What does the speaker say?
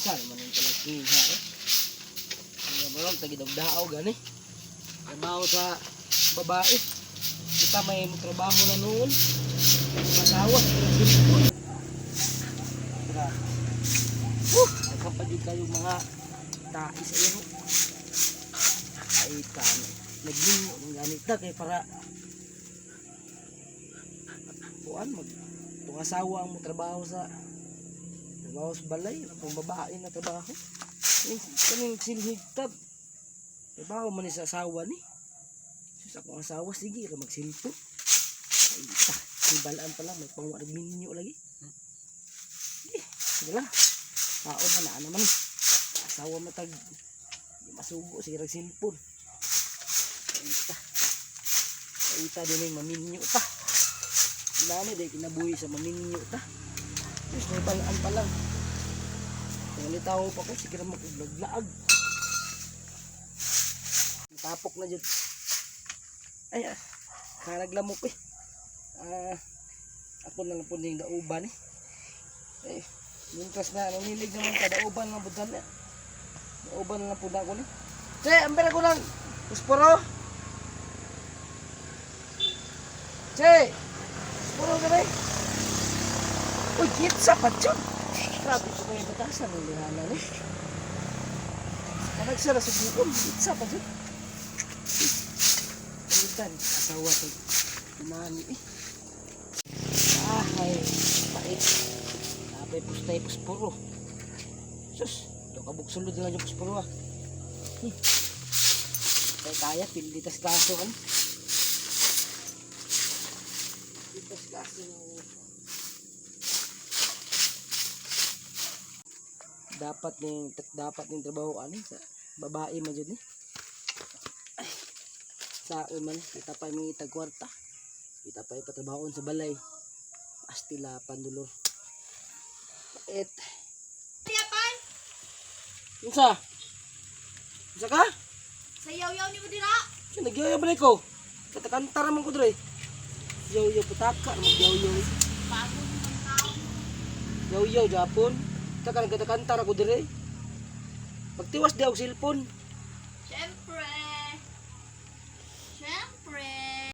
Sa naman yung talakiha eh. Kaya marong tagidagdaaw gani. Trabaho sa babae. Kita may trabaho na noon. Masawa. Tara. Nagkapagid kayo mga tae sa iyo. Ay tama. Naglimo ng ganit na kay para kuan mag itong asawa ang trabaho sa balay na pang babae na trabaho. Kaning silhigtab trabaho man ni sa asawa ni sa akong asawa sige ka magsilpo ay sibalaan pa lang may pangwarag minyo lagi sige lang taon na naman ni asawa matag masugo sige rag silpon ita din yung maminyo ta ilani dahil kinabuhi sa maminyo ta terus may balaan pa lang nalitaw pa ko sige na maglaag tapok na dyan ay karaglamok eh ako na lang po na yung dauban eh mintas na nanilig naman ka dauban na budan na dauban na lang po na ako ni che amber ako lang pusporo che pusporo ka na eh uy kitsa pa dyan grabe ko kayo batasan ng lihanan eh nagsara sa bukon kitsa pa dyan asawa ko kumani eh ay pait tapay pustay pusporo sus ito kabuksulod na lang yung pusporo kaya pilitas kaso kan pilitas kaso dapat ning trabaho ani sa babae man jud ni sa man kita pa may tagkwarta kita pa ipatrabahon sa balay astila pandulor et Yapan unsa ka sayaw-yaw ni mo dira nagyayaw ba ko katakantara man ko dire yaw putaka magyaw bago ng tao yaw Japon taka nagkatakantara ko dire pagtiwas daw silpon syempre